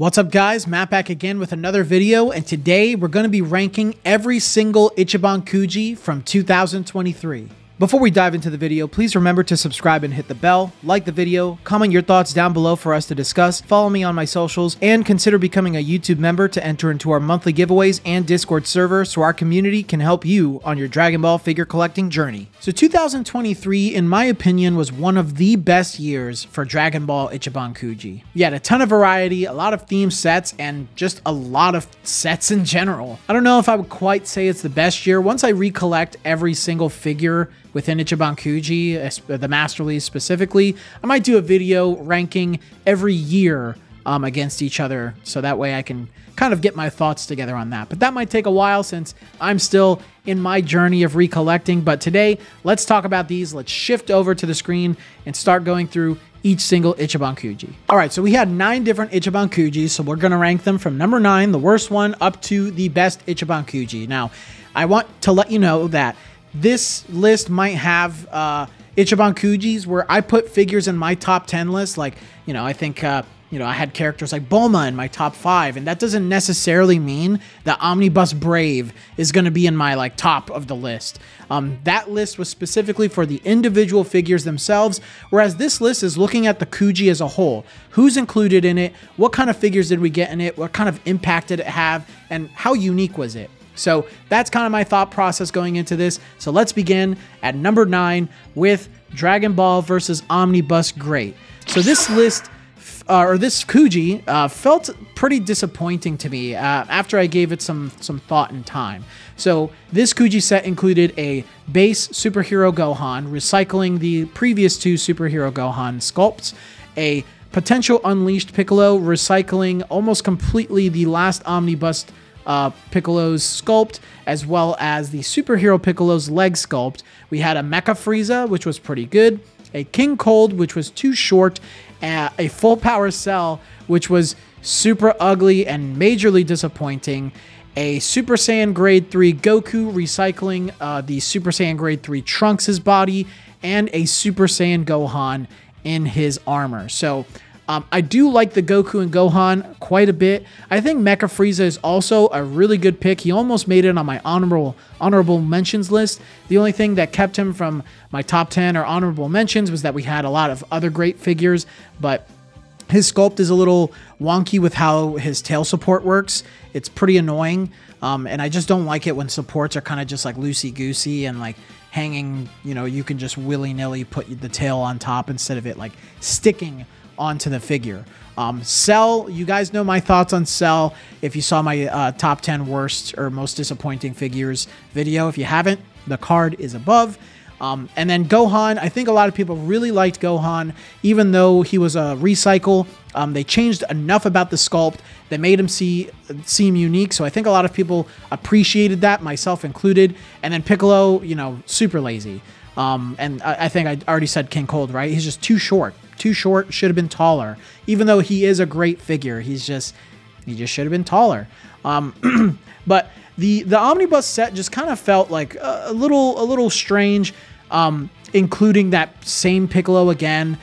What's up guys, Matt back again with another video, and today we're going to be ranking every single Ichiban Kuji from 2023. Before we dive into the video, please remember to subscribe and hit the bell, like the video, comment your thoughts down below for us to discuss, follow me on my socials, and consider becoming a YouTube member to enter into our monthly giveaways and Discord server so our community can help you on your Dragon Ball figure collecting journey. So 2023, in my opinion, was one of the best years for Dragon Ball Ichiban Kuji. You had a ton of variety, a lot of theme sets, and just a lot of sets in general. I don't know if I would quite say it's the best year. Once I recollect every single figure within Ichiban Kuji, the Master Release specifically, I might do a video ranking every year against each other, so that way I can kind of get my thoughts together on that. But that might take a while since I'm still in my journey of recollecting. But today, let's talk about these. Let's shift over to the screen and start going through each single Ichiban Kuji. All right, so we had 9 different Ichiban Kujis, so we're gonna rank them from number 9, the worst one, up to the best Ichiban Kuji. Now, I want to let you know that this list might have Ichiban Kujis where I put figures in my top 10 list. Like, you know, I think, I had characters like Bulma in my top 5, and that doesn't necessarily mean that Omnibus Brave is going to be in my like top of the list. That list was specifically for the individual figures themselves, whereas this list is looking at the Kuji as a whole. Who's included in it? What kind of figures did we get in it? What kind of impact did it have? And how unique was it? So that's kind of my thought process going into this. So let's begin at number 9 with Dragon Ball versus Omnibus Great. So this list, or this Kuji, felt pretty disappointing to me after I gave it some thought and time. So this Kuji set included a base Superhero Gohan, recycling the previous 2 Superhero Gohan sculpts, a potential Unleashed Piccolo, recycling almost completely the last Omnibus Piccolo's sculpt, as well as the Superhero Piccolo's leg sculpt. We had a Mecha Frieza, which was pretty good, a King Cold, which was too short, a Full Power Cell, which was super ugly and majorly disappointing, a Super Saiyan Grade 3 Goku, recycling the Super Saiyan Grade 3 Trunks' body, and a Super Saiyan Gohan in his armor. So I do like the Goku and Gohan quite a bit. I think Mecha Frieza is also a really good pick. He almost made it on my honorable mentions list. The only thing that kept him from my top 10 or honorable mentions was that we had a lot of other great figures, but his sculpt is a little wonky with how his tail support works. It's pretty annoying, and I just don't like it when supports are kind of just like loosey-goosey and like hanging, you can just willy-nilly put the tail on top instead of it like sticking onto the figure. Cell, you guys know my thoughts on Cell if you saw my top 10 worst or most disappointing figures video. If you haven't, the card is above. And then Gohan, I think a lot of people really liked Gohan, even though he was a recycle. They changed enough about the sculpt that made him seem unique, so I think a lot of people appreciated that, myself included. And then Piccolo, super lazy. And I think I already said King Cold, right? He's just too short. Too short, should have been taller. Even though he is a great figure, he just should have been taller. But the Omnibus set just kind of felt like a little strange, including that same Piccolo again.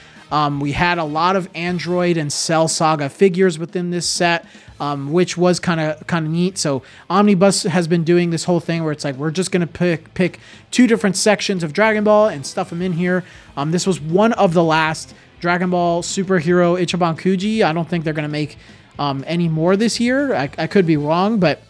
We had a lot of Android and Cell Saga figures within this set, which was kind of neat. So Omnibus has been doing this whole thing where it's like we're just gonna pick 2 different sections of Dragon Ball and stuff them in here. This was one of the last Dragon Ball Superhero Ichiban Kuji. I don't think they're gonna make any more this year. I could be wrong, but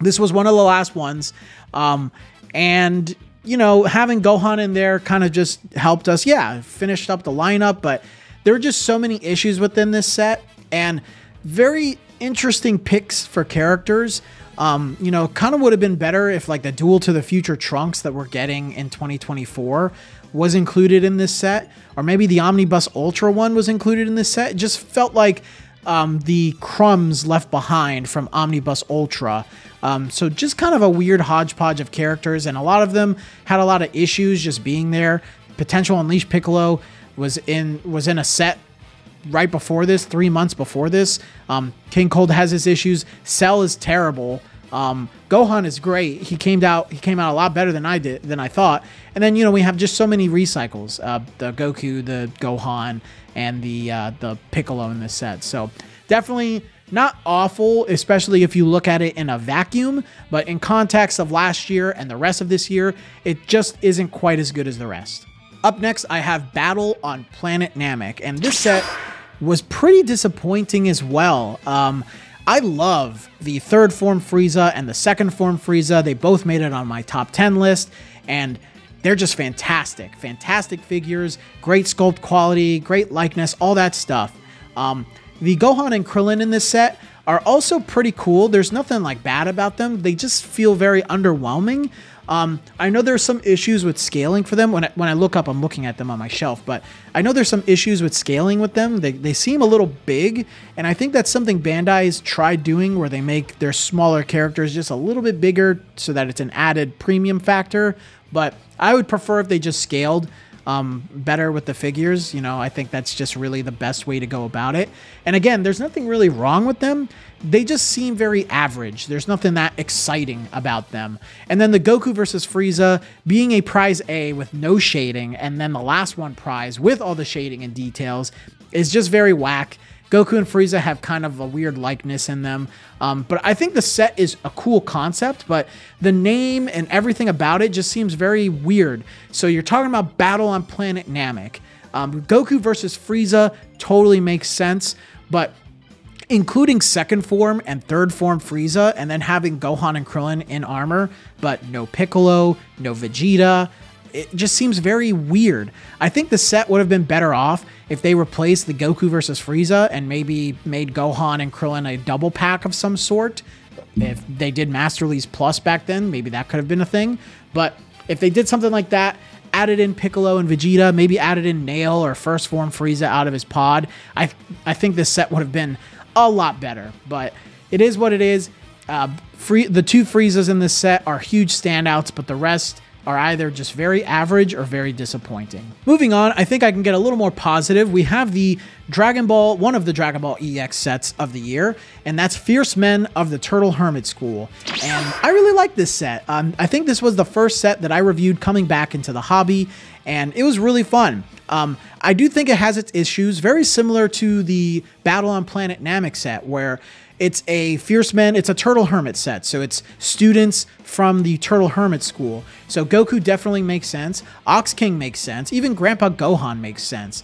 this was one of the last ones. And having Gohan in there kind of just helped us. Yeah, finished up the lineup, but there were just so many issues within this set and very interesting picks for characters. Kind of would have been better if like the Duel to the Future Trunks that we're getting in 2024 was included in this set, or maybe the Omnibus Ultra one was included in this set. It just felt like the crumbs left behind from Omnibus Ultra. So just kind of a weird hodgepodge of characters, and a lot of them had a lot of issues just being there. Potential Unleashed Piccolo was in a set right before this, 3 months before this. King Cold has his issues. Cell is terrible. Gohan is great. He came out a lot better than I thought. And then we have just so many recycles. The Goku, the Gohan, and the Piccolo in this set. So definitely not awful, especially if you look at it in a vacuum, but in context of last year and the rest of this year, it just isn't quite as good as the rest. Up next, I have Battle on Planet Namek, and this set was pretty disappointing as well. I love the third form Frieza and the second form Frieza. They both made it on my top 10 list, and they're just fantastic. Fantastic figures, great sculpt quality, great likeness, all that stuff. The Gohan and Krillin in this set are also pretty cool. There's nothing like bad about them. They just feel very underwhelming. I know there's some issues with scaling for them. When I look up, I'm looking at them on my shelf, but I know there's some issues with scaling with them. They seem a little big, and I think that's something Bandai's tried doing, where they make their smaller characters just a little bit bigger so that it's an added premium factor. But I would prefer if they just scaled better with the figures. You know, I think that's just really the best way to go about it. And again, there's nothing really wrong with them. They just seem very average. There's nothing that exciting about them. And then the Goku versus Frieza being a prize A with no shading, and then the last one prize with all the shading and details, is just very whack. Goku and Frieza have kind of a weird likeness in them. But I think the set is a cool concept, but the name and everything about it just seems very weird. So you're talking about Battle on Planet Namek. Goku versus Frieza totally makes sense, but including second form and third form Frieza, and then having Gohan and Krillin in armor, but no Piccolo, no Vegeta, it just seems very weird. I think the set would have been better off if they replaced the Goku versus Frieza and maybe made Gohan and Krillin a double pack of some sort. If they did Masterlies Plus back then, maybe that could have been a thing. But if they did something like that, added in Piccolo and Vegeta, maybe added in Nail or first form Frieza out of his pod, I think this set would have been a lot better. But it is what it is. The two Friezas in this set are huge standouts, but the rest are either just very average or very disappointing. Moving on, I think I can get a little more positive. We have the Dragon Ball, one of the Dragon Ball EX sets of the year, and that's Fierce Men of the Turtle Hermit School. And I really like this set. I think this was the first set that I reviewed coming back into the hobby, and it was really fun. I do think it has its issues, very similar to the Battle on Planet Namek set, where it's a Fierce Men, it's a Turtle Hermit set, so it's students from the Turtle Hermit School. So Goku definitely makes sense, Ox King makes sense, even Grandpa Gohan makes sense.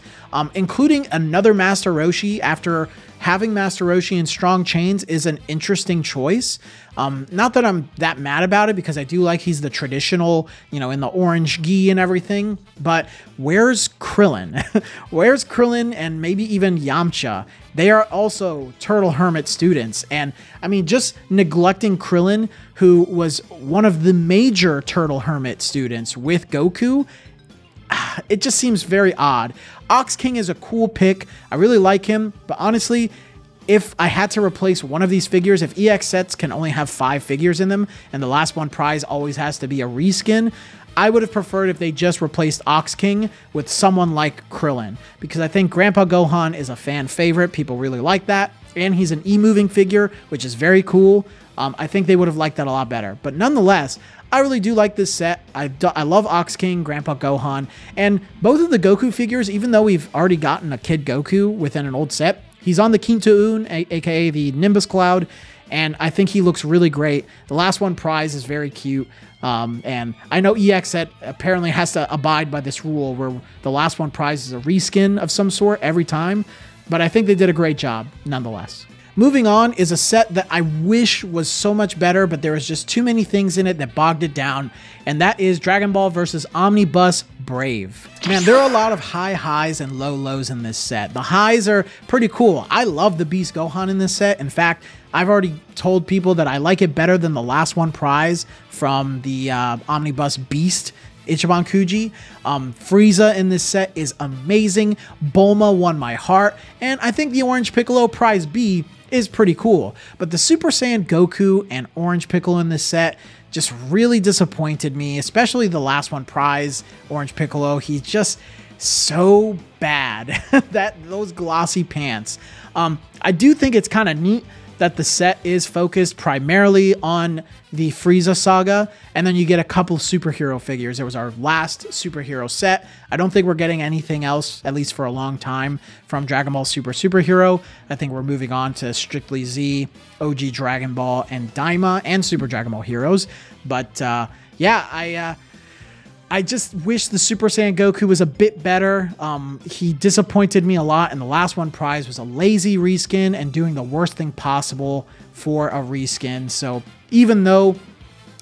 Including another Master Roshi after having Master Roshi in Strong Chains is an interesting choice. Not that I'm that mad about it, because I do like he's the traditional, you know, in the orange gi and everything, but where's Krillin? Where's Krillin and maybe even Yamcha? They are also Turtle Hermit students, and I mean, just neglecting Krillin, who was one of the major Turtle Hermit students with Goku, it just seems very odd. Ox King is a cool pick. I really like him, but honestly, if I had to replace one of these figures, if EX sets can only have 5 figures in them, and the last one prize always has to be a reskin, I would have preferred if they just replaced Ox King with someone like Krillin, because I think Grandpa Gohan is a fan favorite. People really like that, and he's an E-moving figure, which is very cool. I think they would have liked that a lot better. But nonetheless, I really do like this set. I love Ox King, Grandpa Gohan, and both of the Goku figures, even though we've already gotten a Kid Goku within an old set, he's on the Kinto-un, aka the Nimbus Cloud, and I think he looks really great. The last one prize is very cute. And I know EX set apparently has to abide by this rule where the last one prize is a reskin of some sort every time, but I think they did a great job nonetheless. Moving on is a set that I wish was so much better, but there was just too many things in it that bogged it down, and that is Dragon Ball vs. Omnibus Brave. Man, there are a lot of high highs and low lows in this set. The highs are pretty cool. I love the Beast Gohan in this set. In fact, I've already told people that I like it better than the last one prize from the Omnibus Beast Ichiban Kuji. Frieza in this set is amazing. Bulma won my heart, and I think the Orange Piccolo prize B is pretty cool. But the Super Saiyan Goku and Orange Piccolo in this set just really disappointed me, especially the last one prize, Orange Piccolo. He's just so bad. Those glossy pants. I do think it's kind of neat that the set is focused primarily on the Frieza saga, and then you get a couple superhero figures. It was our last superhero set. I don't think we're getting anything else, at least for a long time, from Dragon Ball Super Superhero. I think we're moving on to Strictly Z, OG Dragon Ball, and Daima, and Super Dragon Ball Heroes. But yeah, I just wish the Super Saiyan Goku was a bit better. He disappointed me a lot, and the last one prize was a lazy reskin and doing the worst thing possible for a reskin. So even though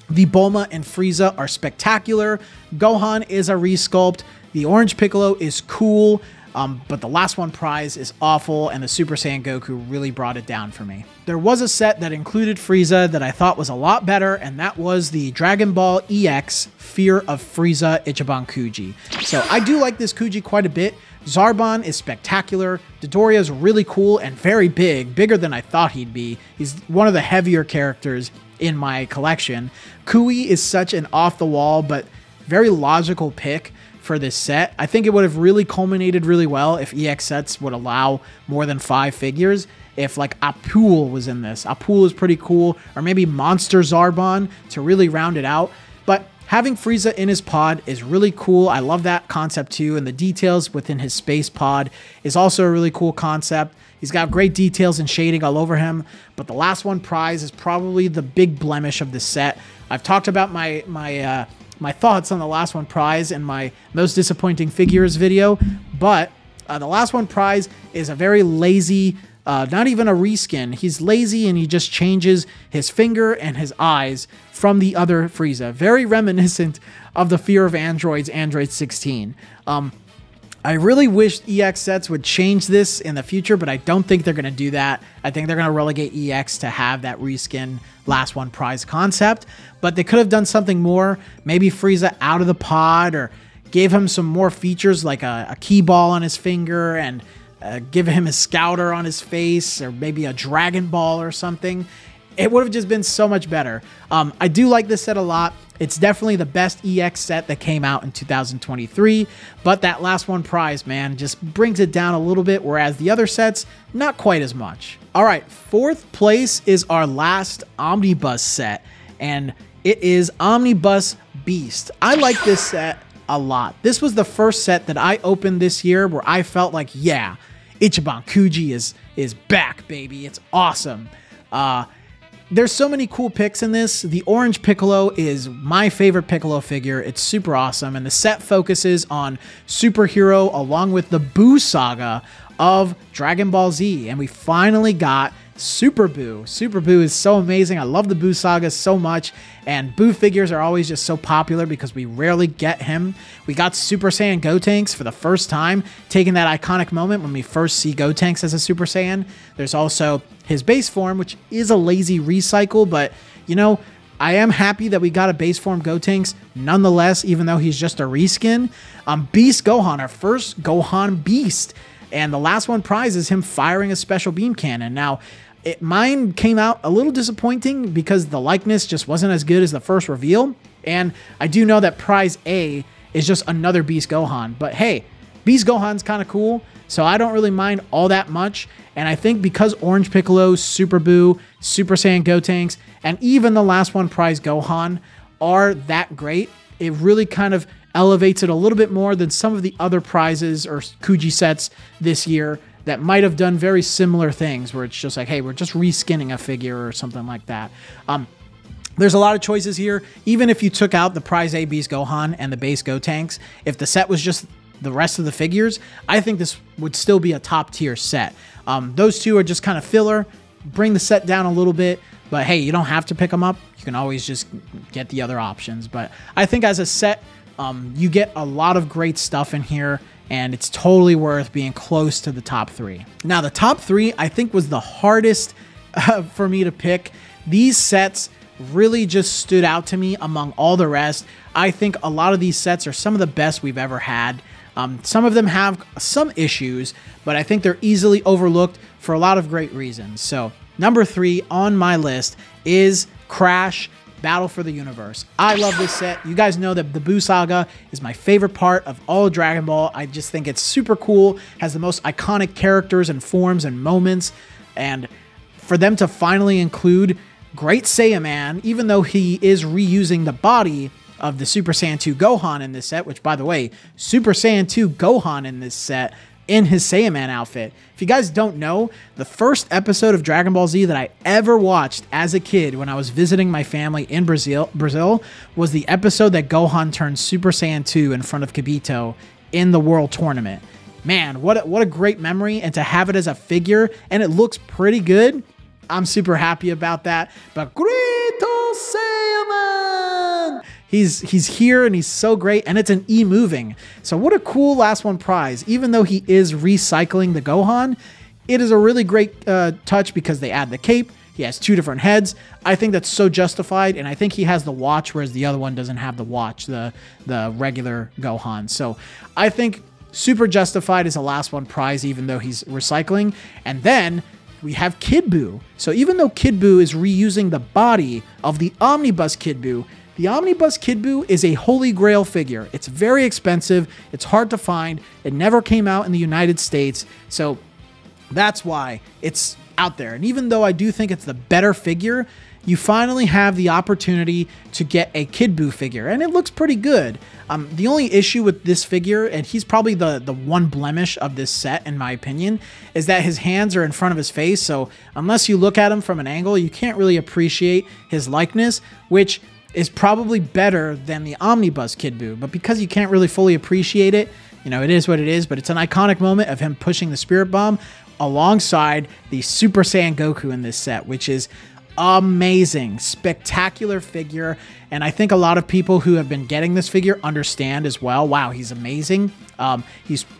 the Bulma and Frieza are spectacular, Gohan is a resculpt, the Orange Piccolo is cool, but the last one prize is awful, and the Super Saiyan Goku really brought it down for me. There was a set that included Frieza that I thought was a lot better, and that was the Dragon Ball EX Fear of Frieza Ichiban Kuji. So I do like this Kuji quite a bit. Zarbon is spectacular. Dodoria is really cool and very big, bigger than I thought he'd be. He's one of the heavier characters in my collection. Kui is such an off-the-wall but very logical pick for this set. I think it would have really culminated really well if EX sets would allow more than 5 figures. If like Apul was in this. Apul is pretty cool, or maybe Monster Zarbon to really round it out. But having Frieza in his pod is really cool. I love that concept too, and the details within his space pod is also a really cool concept. He's got great details and shading all over him, but the last one prize is probably the big blemish of the set. I've talked about my thoughts on the last one prize in my most disappointing figures video, but the last one prize is a very lazy, not even a reskin. He's lazy and he just changes his finger and his eyes from the other Frieza. Very reminiscent of the Fear of Androids, Android 16. I really wish EX sets would change this in the future, but I don't think they're going to do that. I think they're going to relegate EX to have that reskin last one prize concept, but they could have done something more. Maybe Frieza out of the pod, or gave him some more features like a key ball on his finger, and give him a scouter on his face, or maybe a Dragon Ball or something. It would have just been so much better. I do like this set a lot. It's definitely the best EX set that came out in 2023, but that last one prize, man, just brings it down a little bit, whereas the other sets, not quite as much. All right, 4th place is our last Omnibus set, and it is Omnibus Beast. I like this set a lot. This was the first set that I opened this year where I felt like, yeah, Ichiban Kuji is back, baby. It's awesome. There's so many cool picks in this. The Orange Piccolo is my favorite Piccolo figure. It's super awesome, and the set focuses on superhero along with the Buu saga of Dragon Ball Z, and we finally got Super Buu. Super Buu is so amazing. I love the Buu saga so much, and Buu figures are always just so popular because we rarely get him. We got Super Saiyan Gotenks for the first time, taking that iconic moment when we first see Gotenks as a Super Saiyan. There's also his base form, which is a lazy recycle, but you know, I am happy that we got a base form Gotenks nonetheless, even though he's just a reskin. Beast Gohan, our first Gohan Beast, and the last one prize is him firing a special beam cannon. Now, mine came out a little disappointing because the likeness just wasn't as good as the first reveal, and I do know that prize A is just another Beast Gohan, but hey, Beast Gohan's kind of cool, so I don't really mind all that much. And I think because Orange Piccolo, Super Buu, Super Saiyan Gotenks, and even the last one prize Gohan are that great, it really kind of elevates it a little bit more than some of the other prizes or Kuji sets this year that might have done very similar things, where it's just like, hey, we're just reskinning a figure or something like that. There's a lot of choices here. Even if you took out the prize A Beast Gohan and the base Gotenks, if the set was just the rest of the figures, I think this would still be a top tier set. Those two are just kind of filler, bring the set down a little bit, but hey, you don't have to pick them up. You can always just get the other options. But I think as a set, you get a lot of great stuff in here, and it's totally worth being close to the top 3. Now, the top 3, I think, was the hardest for me to pick. These sets really just stood out to me among all the rest. I think a lot of these sets are some of the best we've ever had. Some of them have some issues, but I think they're easily overlooked for a lot of great reasons. So, number 3 on my list is Crash Battle for the Universe. I love this set. You guys know that the Buu saga is my favorite part of all of Dragon Ball. I just think it's super cool, has the most iconic characters and forms and moments, and for them to finally include Great Saiyaman, even though he is reusing the body of the Super Saiyan 2 Gohan in this set, which, by the way, Super Saiyan 2 Gohan in this set in his Saiyaman outfit. If you guys don't know, the first episode of Dragon Ball Z that I ever watched as a kid when I was visiting my family in Brazil was the episode that Gohan turned Super Saiyan 2 in front of Kibito in the World Tournament. Man, what a great memory, and to have it as a figure, and it looks pretty good. I'm super happy about that. But Great Saiyaman! He's here, and he's so great, and it's an E-moving. So what a cool last one prize. Even though he is recycling the Gohan, it is a really great touch because they add the cape. He has 2 different heads. I think that's so justified, and I think he has the watch, whereas the other one doesn't have the watch, the regular Gohan. So I think super justified as a last one prize, even though he's recycling. And then we have Kid Buu. So even though Kid Buu is reusing the body of the Omnibus Kid Buu, the Omnibus Kid Buu is a holy grail figure. It's very expensive. It's hard to find. It never came out in the United States. So that's why it's out there. And even though I do think it's the better figure, you finally have the opportunity to get a Kid Buu figure, and it looks pretty good. The only issue with this figure, and he's probably the one blemish of this set in my opinion, is that his hands are in front of his face, so unless you look at him from an angle, you can't really appreciate his likeness, which is probably better than the Omnibus Kid Buu. But because you can't really fully appreciate it, you know, it is what it is, but it's an iconic moment of him pushing the Spirit Bomb alongside the Super Saiyan Goku in this set, which is amazing, spectacular figure. And I think a lot of people who have been getting this figure understand as well. Wow, he's amazing.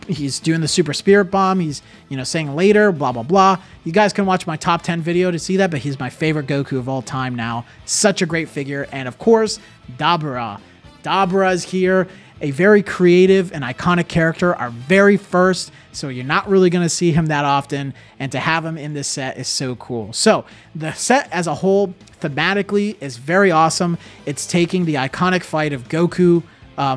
He's doing the Super Spirit Bomb. He's, you know, saying later, blah, blah, blah. You guys can watch my top 10 video to see that, but he's my favorite Goku of all time now. Such a great figure. And of course, Dabura. Dabura is here. A very creative and iconic character, our very first, so you're not really going to see him that often, and to have him in this set is so cool. So the set as a whole, thematically, is very awesome. It's taking the iconic fight of Goku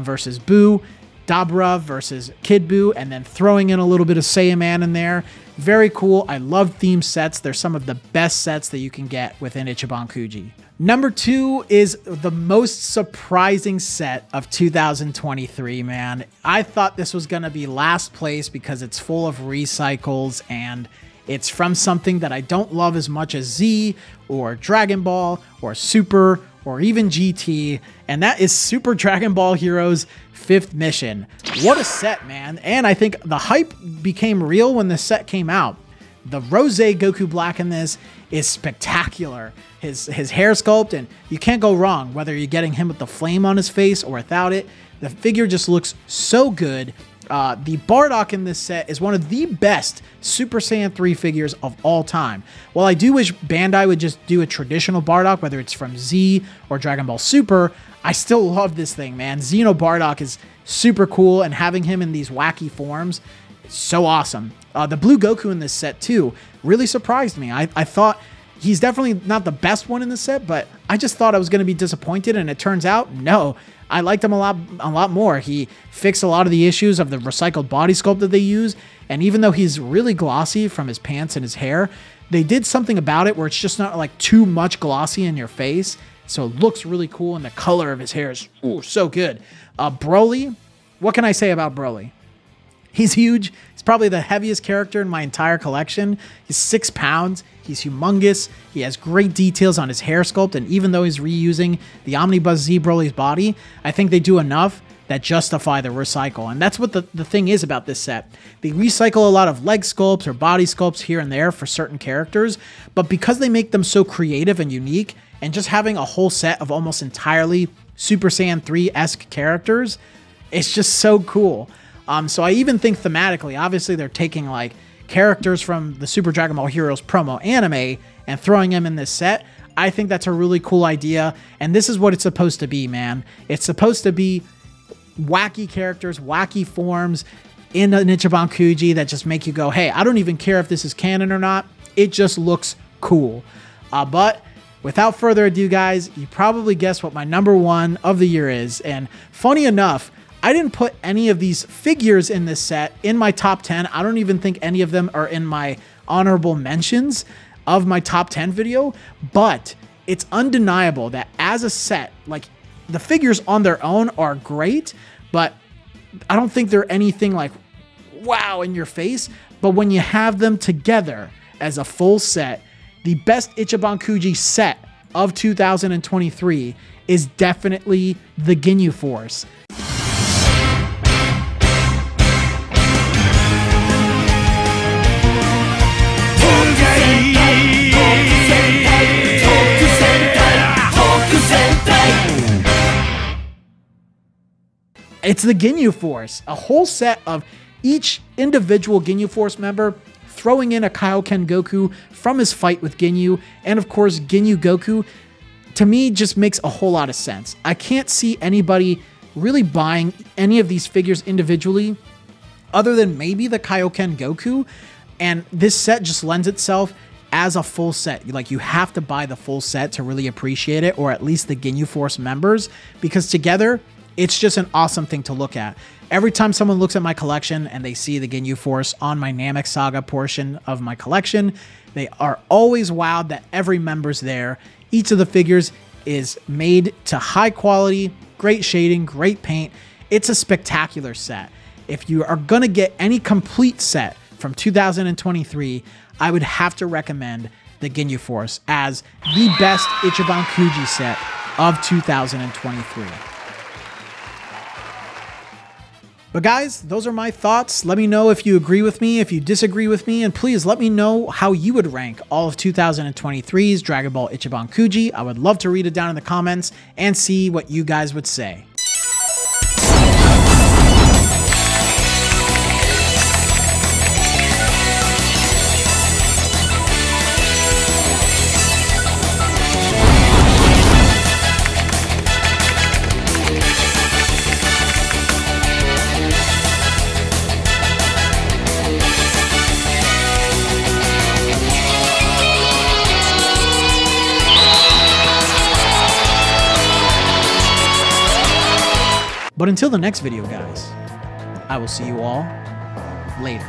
versus Buu, Dabura versus Kid Buu, and then throwing in a little bit of Saiyaman in there. Very cool. I love theme sets. They're some of the best sets that you can get within Ichiban Kuji. Number 2 is the most surprising set of 2023, man. I thought this was going to be last place because it's full of recycles and it's from something that I don't love as much as Z or Dragon Ball or Super or even GT, and that is Super Dragon Ball Heroes 5th Mission. What a set, man. And I think the hype became real when the set came out. The Rose Goku Black in this is spectacular. His hair sculpt, and you can't go wrong whether you're getting him with the flame on his face or without it. The figure just looks so good. The Bardock in this set is one of the best Super Saiyan 3 figures of all time. While I do wish Bandai would just do a traditional Bardock, whether it's from Z or Dragon Ball Super, I still love this thing, man. Xeno Bardock is super cool, and having him in these wacky forms is so awesome. The Blue Goku in this set, too, really surprised me. I thought he's definitely not the best one in the set, but I just thought I was going to be disappointed, and it turns out, no. I liked him a lot more. He fixed a lot of the issues of the recycled body sculpt that they use, and even though he's really glossy from his pants and his hair, they did something about it where it's just not like too much glossy in your face, so it looks really cool, and the color of his hair is so good. Broly, what can I say about Broly? He's huge. He's probably the heaviest character in my entire collection. He's 6 pounds. He's humongous. He has great details on his hair sculpt, and even though he's reusing the Omnibus Z Broly's body, I think they do enough that justify the recycle. And that's what the thing is about this set. They recycle a lot of leg sculpts or body sculpts here and there for certain characters, but because they make them so creative and unique, and just having a whole set of almost entirely Super Saiyan 3-esque characters, it's just so cool. So I even think thematically, obviously they're taking like characters from the Super Dragon Ball Heroes promo anime and throwing them in this set. I think that's a really cool idea, and this is what it's supposed to be, man. It's supposed to be wacky characters, wacky forms in an Ichiban Kuji that just make you go, hey, I don't even care if this is canon or not. It just looks cool. But without further ado, guys, you probably guessed what my number 1 of the year is, and funny enough, I didn't put any of these figures in this set in my top 10. I don't even think any of them are in my honorable mentions. of my top 10 video, but it's undeniable that as a set, like the figures on their own are great, but I don't think they're anything like wow in your face. But when you have them together as a full set, the best Ichiban Kuji set of 2023 is definitely the Ginyu Force. It's the Ginyu Force, a whole set of each individual Ginyu Force member throwing in a Kaioken Goku from his fight with Ginyu, and of course Ginyu Goku, to me just makes a whole lot of sense. I can't see anybody really buying any of these figures individually other than maybe the Kaioken Goku, and this set just lends itself as a full set. Like, you have to buy the full set to really appreciate it, or at least the Ginyu Force members, because together it's just an awesome thing to look at. Every time someone looks at my collection and they see the Ginyu Force on my Namek Saga portion of my collection, they are always wowed that every member's there. Each of the figures is made to high quality, great shading, great paint. It's a spectacular set. If you are gonna get any complete set from 2023, I would have to recommend the Ginyu Force as the best Ichiban Kuji set of 2023. But guys, those are my thoughts. Let me know if you agree with me, if you disagree with me, and please let me know how you would rank all of 2023's Dragon Ball Ichiban Kuji. I would love to read it down in the comments and see what you guys would say. But until the next video, guys, I will see you all later.